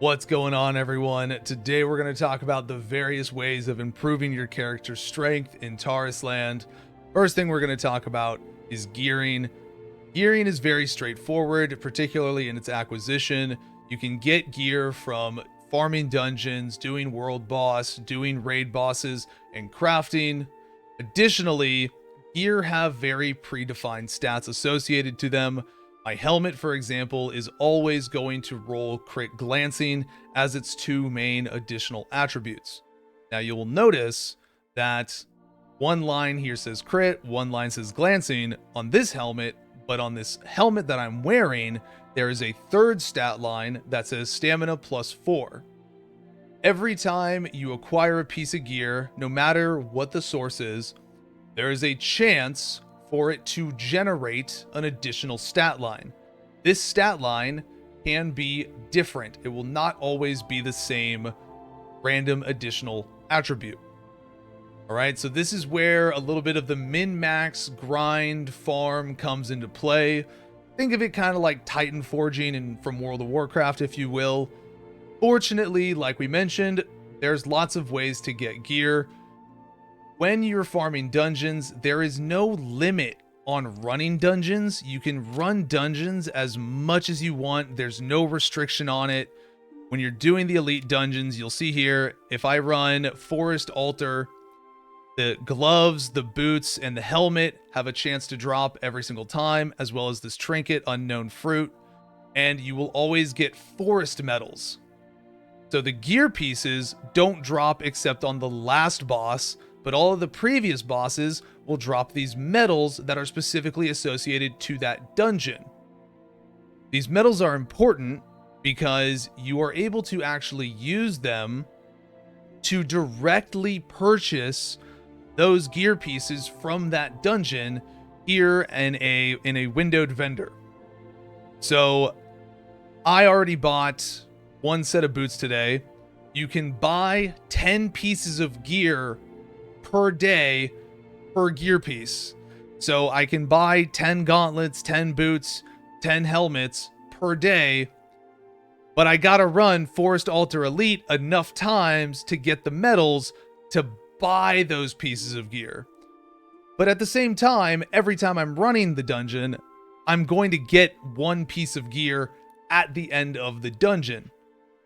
What's going on, everyone? Today we're going to talk about the various ways of improving your character's strength in Tarisland. First thing we're going to talk about is gearing. Gearing is very straightforward, particularly in its acquisition. You can get gear from farming dungeons, doing world boss, doing raid bosses, and crafting. Additionally, gear have very predefined stats associated to them. My helmet, for example, is always going to roll crit glancing as its two main additional attributes. Now you will notice that one line here says crit, one line says glancing on this helmet, but on this helmet that I'm wearing, there is a third stat line that says stamina +4. Every time you acquire a piece of gear, no matter what the source is, there is a chance for it to generate an additional stat line. This stat line can be different. It will not always be the same random additional attribute. All right, so this is where a little bit of the min-max grind farm comes into play. Think of it kind of like Titan forging from World of Warcraft, if you will. Fortunately, like we mentioned, there's lots of ways to get gear. When you're farming dungeons, there is no limit on running dungeons. You can run dungeons as much as you want. There's no restriction on it. When you're doing the elite dungeons, you'll see here, if I run Forest Altar, the gloves, the boots, and the helmet have a chance to drop every single time, as well as this trinket, Unknown Fruit, and you will always get forest medals. So the gear pieces don't drop except on the last boss, but all of the previous bosses will drop these medals that are specifically associated to that dungeon. These medals are important because you are able to actually use them to directly purchase those gear pieces from that dungeon here in a windowed vendor. So I already bought one set of boots today. You can buy 10 pieces of gear per day per gear piece. So I can buy 10 gauntlets, 10 boots, 10 helmets per day, but I gotta run Forest Altar Elite enough times to get the medals to buy those pieces of gear. But at the same time, every time I'm running the dungeon, I'm going to get one piece of gear at the end of the dungeon.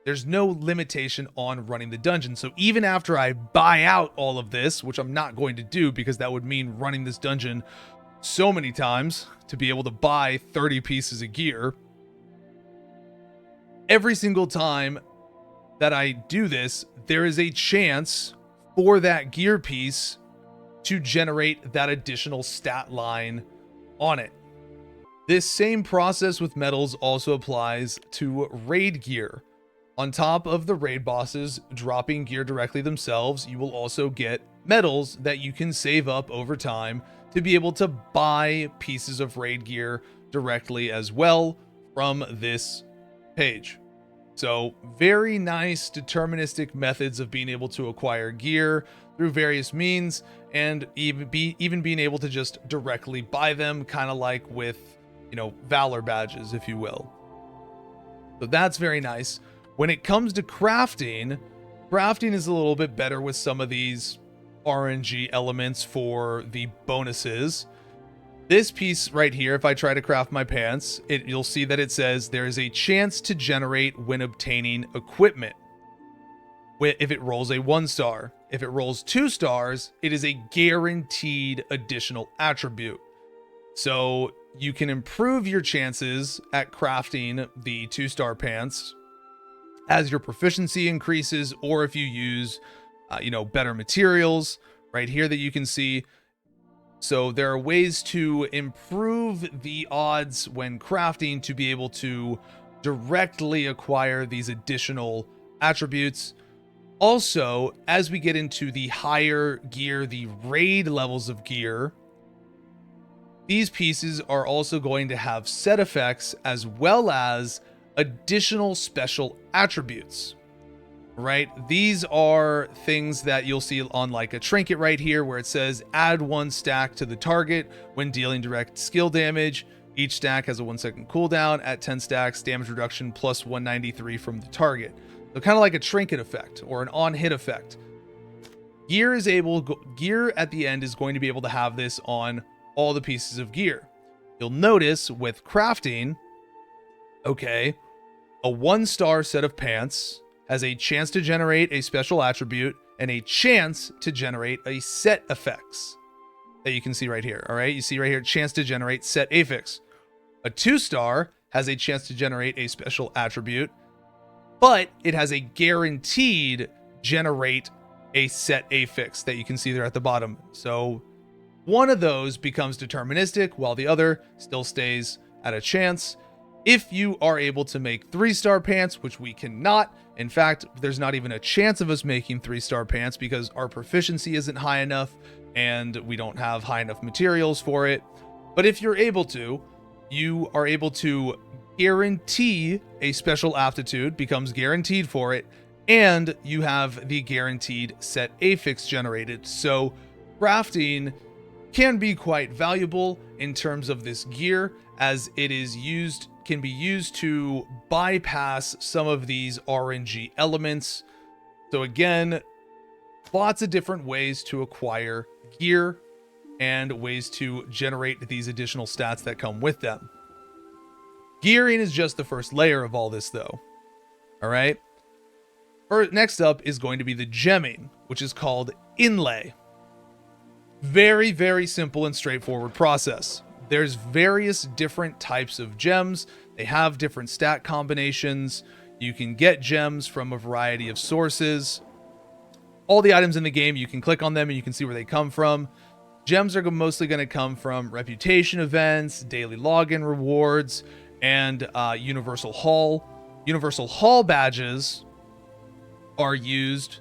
There's no limitation on running the dungeon. So even after I buy out all of this, which I'm not going to do because that would mean running this dungeon so many times to be able to buy 30 pieces of gear, every single time that I do this, there is a chance for that gear piece to generate that additional stat line on it. This same process with medals also applies to raid gear. On top of the raid bosses dropping gear directly themselves, you will also get medals that you can save up over time to be able to buy pieces of raid gear directly as well from this page. So very nice deterministic methods of being able to acquire gear through various means, and even being able to just directly buy them, kind of like with, Valor badges, if you will. So that's very nice. When it comes to crafting is a little bit better with some of these RNG elements for the bonuses. This piece right here, if I try to craft my pants, you'll see that it says there is a chance to generate when obtaining equipment. If it rolls a 1-star. If it rolls 2 stars, it is a guaranteed additional attribute. So you can improve your chances at crafting the 2-star pants as your proficiency increases, or if you use, better materials right here that you can see. So there are ways to improve the odds when crafting to be able to directly acquire these additional attributes. Also, as we get into the higher gear, the raid levels of gear, these pieces are also going to have set effects as well as additional special attributes, right? These are things that you'll see on like a trinket right here where it says add 1 stack to the target when dealing direct skill damage. Each stack has a 1-second cooldown. At 10 stacks, damage reduction plus 193 from the target. So kind of like a trinket effect or an on-hit effect. Gear at the end is going to be able to have this on all the pieces of gear. You'll notice with crafting, okay, a 1-star set of pants has a chance to generate a special attribute and a chance to generate a set effects that you can see right here. All right, you see right here, chance to generate set affix. A 2-star has a chance to generate a special attribute, but it has a guaranteed generate a set affix that you can see there at the bottom. So one of those becomes deterministic while the other still stays at a chance. If you are able to make 3-star pants, which we cannot, in fact, there's not even a chance of us making 3-star pants because our proficiency isn't high enough and we don't have high enough materials for it. But if you're able to, you are able to guarantee a special aptitude, becomes guaranteed for it, and you have the guaranteed set affix generated. So crafting can be quite valuable in terms of this gear, as it can be used to bypass some of these RNG elements. So again, lots of different ways to acquire gear and ways to generate these additional stats that come with them. Gearing is just the first layer of all this though. All right. Next up is going to be the gemming, which is called Inlay. Very, very simple and straightforward process. There's various different types of gems. They have different stat combinations. You can get gems from a variety of sources. All the items in the game, you can click on them and you can see where they come from. Gems are mostly going to come from reputation events, daily login rewards, and Universal Haul. Universal Haul badges are used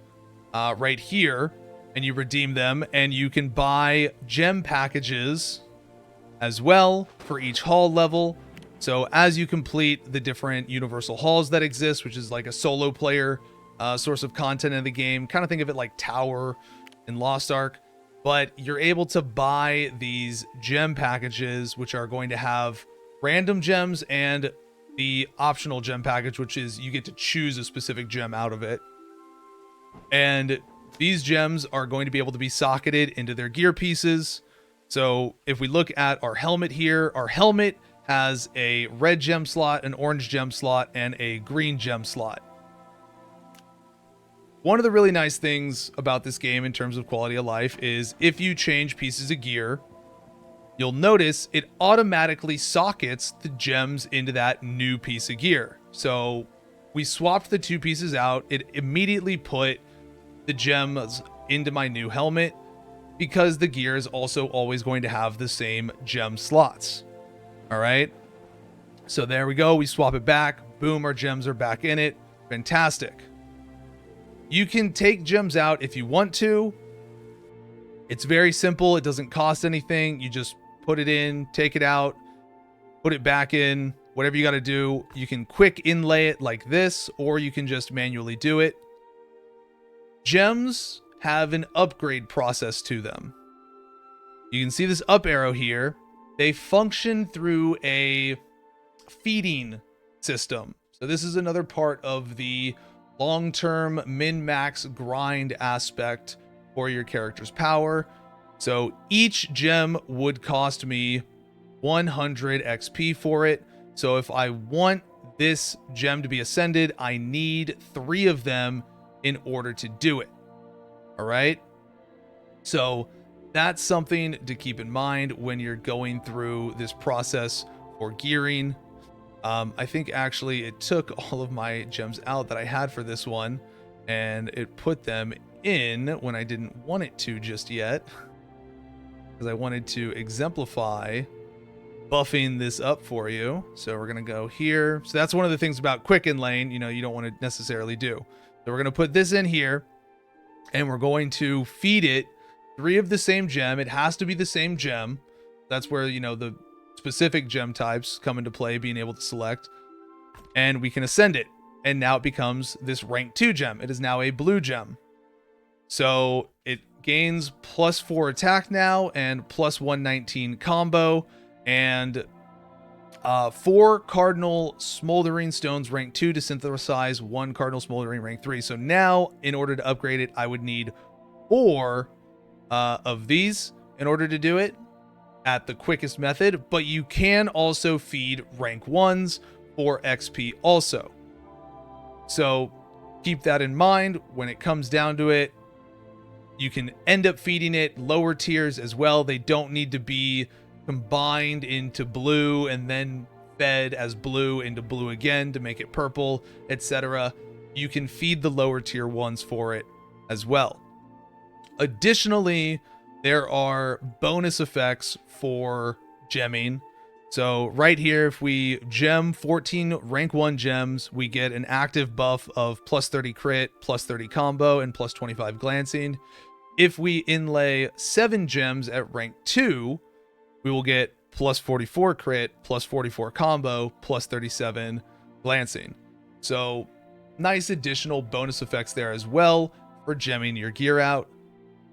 right here, and you redeem them, and you can buy gem packages as well for each haul level. So as you complete the different Universal Halls that exist, which is like a solo player source of content in the game, kind of think of it like Tower in Lost Ark, but you're able to buy these gem packages, which are going to have random gems and the optional gem package, which is you get to choose a specific gem out of it. And these gems are going to be able to be socketed into their gear pieces. So if we look at our helmet here, our helmet has a red gem slot, an orange gem slot, and a green gem slot. One of the really nice things about this game in terms of quality of life is if you change pieces of gear, you'll notice it automatically sockets the gems into that new piece of gear. So we swapped the two pieces out. It immediately put the gems into my new helmet because the gear is also always going to have the same gem slots. All right. So there we go. We swap it back. Boom. Our gems are back in it. Fantastic. You can take gems out if you want to. It's very simple. It doesn't cost anything. You just put it in, take it out, put it back in, whatever you got to do. You can quick inlay it like this, or you can just manually do it. Gems have an upgrade process to them. You can see this up arrow here. They function through a feeding system. So this is another part of the long-term min-max grind aspect for your character's power. So each gem would cost me 100 XP for it. So if I want this gem to be ascended, I need 3 of them in order to do it. All right. So that's something to keep in mind when you're going through this process for gearing. I think actually it took all of my gems out that I had for this one and it put them in when I didn't want it to just yet, because I wanted to exemplify buffing this up for you. So we're going to go here. So that's one of the things about quick inlaying, you don't want to necessarily do. So we're going to put this in here and we're going to feed it 3 of the same gem. It has to be the same gem. That's where, the specific gem types come into play, being able to select, and we can ascend it. And now it becomes this rank 2 gem. It is now a blue gem. So it gains +4 attack now and +119 combo. And 4 cardinal smoldering stones rank 2 to synthesize 1 cardinal smoldering rank 3. So now, in order to upgrade it, I would need 4 of these in order to do it at the quickest method. But you can also feed rank 1s for XP also. So keep that in mind when it comes down to it. You can end up feeding it lower tiers as well. They don't need to be combined into blue and then fed as blue into blue again to make it purple, etc. You can feed the lower tier ones for it as well. Additionally, there are bonus effects for gemming. So right here, if we gem 14 rank 1 gems, we get an active buff of plus 30 crit, plus 30 combo, and plus 25 glancing. If we inlay 7 gems at rank 2, we will get plus 44 crit, plus 44 combo, plus 37 glancing. So nice additional bonus effects there as well for gemming your gear out.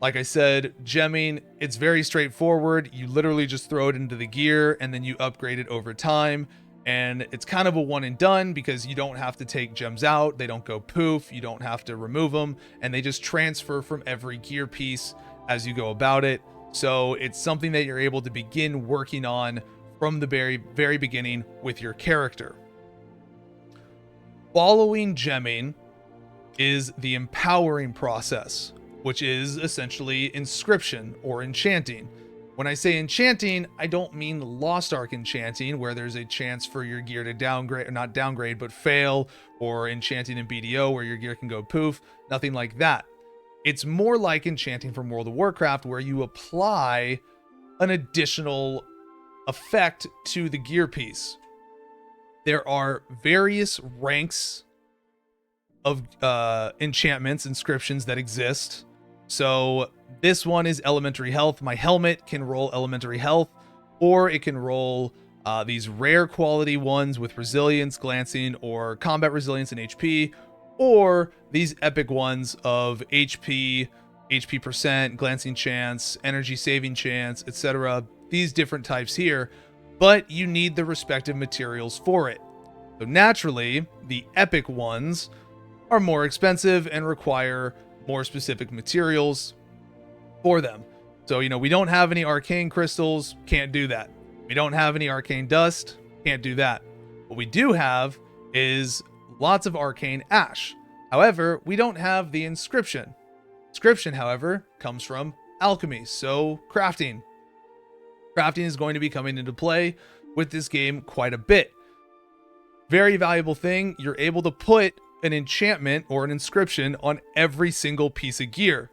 Like I said, gemming, it's very straightforward. You literally just throw it into the gear and then you upgrade it over time. And it's kind of a one and done because you don't have to take gems out. They don't go poof. You don't have to remove them. And they just transfer from every gear piece as you go about it. So it's something that you're able to begin working on from the very beginning with your character. Following gemming is the empowering process, which is essentially inscription or enchanting. When I say enchanting, I don't mean Lost Ark enchanting, where there's a chance for your gear to downgrade, or not downgrade, but fail, or enchanting in BDO where your gear can go poof. Nothing like that. It's more like enchanting from World of Warcraft, where you apply an additional effect to the gear piece. There are various ranks of enchantments, inscriptions that exist. So this one is elementary health. My helmet can roll elementary health, or it can roll these rare quality ones with resilience, glancing, or combat resilience and HP, or these epic ones of HP percent, glancing chance, energy saving chance, etc. These different types here, but you need the respective materials for it. So naturally, the epic ones are more expensive and require more specific materials for them. So, we don't have any arcane crystals, can't do that. We don't have any arcane dust, can't do that. What we do have is lots of arcane ash. However, we don't have the inscription. Inscription, however, comes from alchemy, so crafting. Crafting is going to be coming into play with this game quite a bit. Very valuable thing, you're able to put an enchantment or an inscription on every single piece of gear.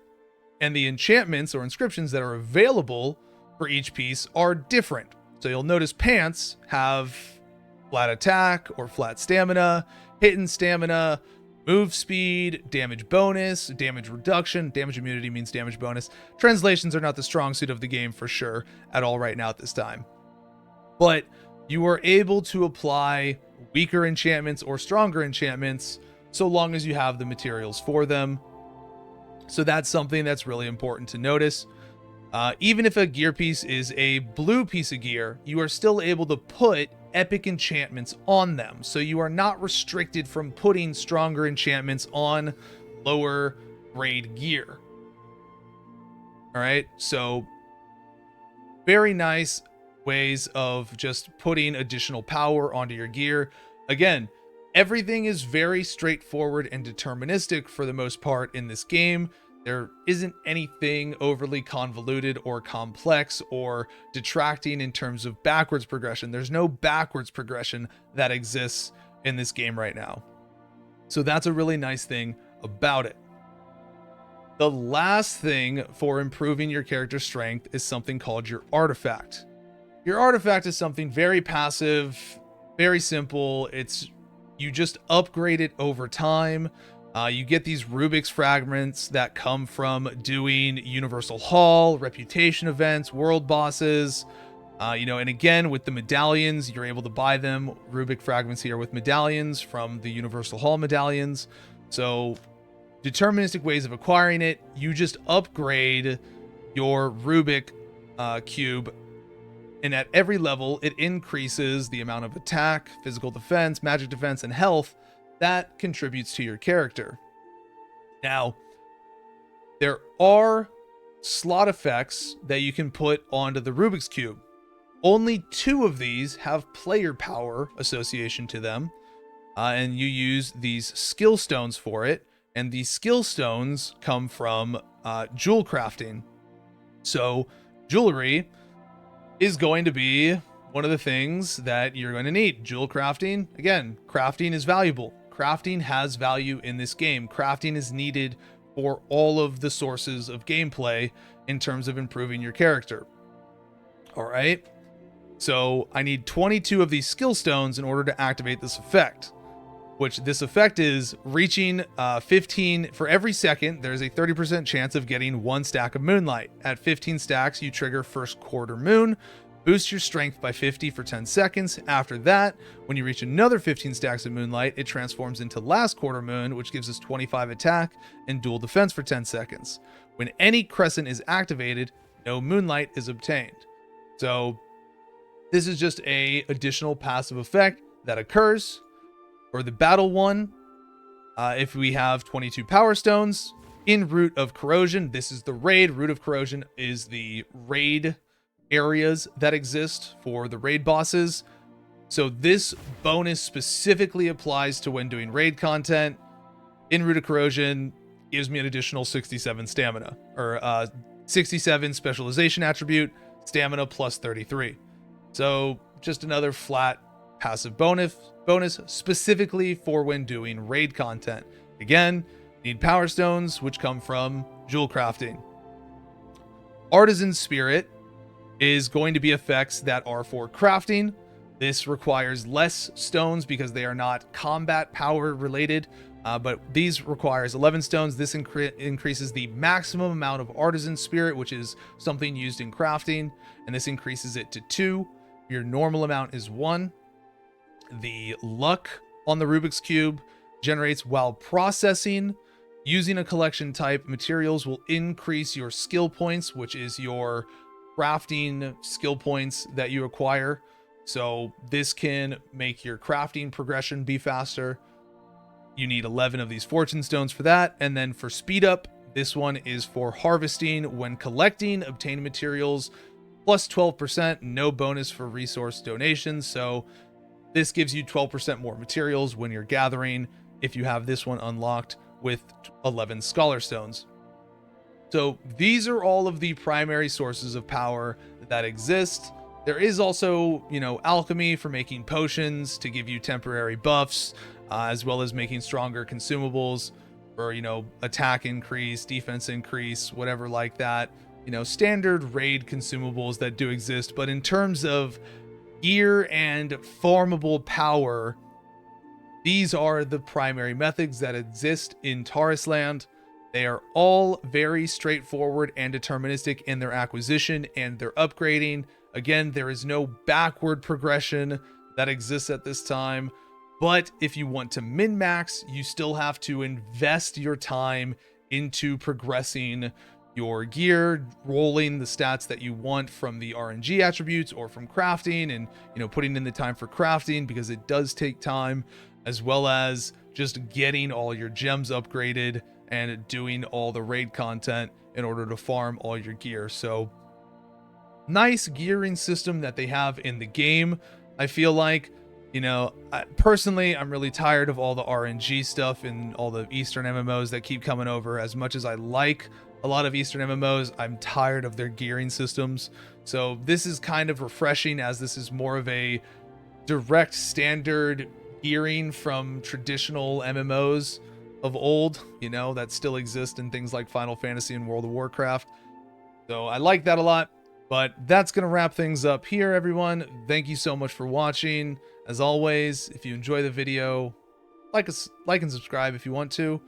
And the enchantments or inscriptions that are available for each piece are different. So you'll notice pants have flat attack or flat stamina, hidden stamina, move speed, damage bonus, damage reduction. Damage immunity means damage bonus. Translations are not the strong suit of the game for sure at all right now at this time. But you are able to apply weaker enchantments or stronger enchantments so long as you have the materials for them. So that's something that's really important to notice. Even if a gear piece is a blue piece of gear, you are still able to put epic enchantments on them. So you are not restricted from putting stronger enchantments on lower grade gear. All right, so very nice ways of just putting additional power onto your gear. Again, everything is very straightforward and deterministic for the most part in this game. There isn't anything overly convoluted or complex or detracting in terms of backwards progression. There's no backwards progression that exists in this game right now. So that's a really nice thing about it. The last thing for improving your character strength is something called your artifact. Your artifact is something very passive, very simple. You just upgrade it over time. You get these Rubiks fragments that come from doing Universal Hall, reputation events, world bosses, and again, with the medallions, you're able to buy them. Rubik fragments here with medallions from the Universal Hall medallions. So deterministic ways of acquiring it. You just upgrade your Rubiks Cube And at every level, it increases the amount of attack, physical defense, magic defense, and health that contributes to your character. Now, there are slot effects that you can put onto the Rubiks Cube. Only 2 of these have player power association to them, and you use these skill stones for it, and these skill stones come from jewel crafting. So jewelry is going to be one of the things that you're going to need. Jewel crafting, again, crafting is valuable. Crafting has value in this game. Crafting is needed for all of the sources of gameplay in terms of improving your character. All right. So I need 22 of these skill stones in order to activate this effect, which this effect is reaching 15 for every second. There's a 30% chance of getting 1 stack of moonlight. At 15 stacks, you trigger first quarter moon, boost your strength by 50 for 10 seconds. After that, when you reach another 15 stacks of moonlight, it transforms into last quarter moon, which gives us 25 attack and dual defense for 10 seconds. When any crescent is activated, no moonlight is obtained. So this is just a additional passive effect that occurs. For the battle one, if we have 22 power stones in Root of Corrosion, this is the raid. Root of Corrosion is the raid areas that exist for the raid bosses. So this bonus specifically applies to when doing raid content. In Root of Corrosion gives me an additional 67 stamina, or 67 specialization attribute, stamina plus 33. So just another flat passive bonus specifically for when doing raid content. Again, need power stones, which come from jewel crafting. Artisan Spirit is going to be effects that are for crafting. This requires less stones because they are not combat power related, but these requires 11 stones. This increases the maximum amount of Artisan Spirit, which is something used in crafting, and this increases it to 2. Your normal amount is 1. The luck on the Rubiks Cube generates while processing. Using a collection type, materials will increase your skill points, which is your crafting skill points that you acquire. So this can make your crafting progression be faster. You need 11 of these fortune stones for that. And then for speed up, this one is for harvesting. When collecting, obtain materials plus 12%, no bonus for resource donations. So this gives you 12% more materials when you're gathering if you have this one unlocked with 11 scholar stones. So these are all of the primary sources of power that exist. There is also, alchemy for making potions to give you temporary buffs, as well as making stronger consumables for, attack increase, defense increase, whatever like that. Standard raid consumables that do exist. But in terms of gear and farmable power, these are the primary methods that exist in Tarisland. They are all very straightforward and deterministic in their acquisition and their upgrading. Again, there is no backward progression that exists at this time. But if you want to min-max, you still have to invest your time into progressing your gear, rolling the stats that you want from the RNG attributes or from crafting, and putting in the time for crafting because it does take time, as well as just getting all your gems upgraded and doing all the raid content in order to farm all your gear. So nice gearing system that they have in the game. I feel like, personally, I'm really tired of all the RNG stuff and all the Eastern MMOs that keep coming over. As much as I like a lot of Eastern MMOs, I'm tired of their gearing systems. So this is kind of refreshing, as this is more of a direct standard gearing from traditional MMOs of old, that still exist in things like Final Fantasy and World of Warcraft. So I like that a lot. But that's going to wrap things up here, everyone. Thank you so much for watching. As always, if you enjoy the video, like and subscribe if you want to.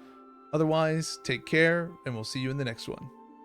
Otherwise, take care, and we'll see you in the next one.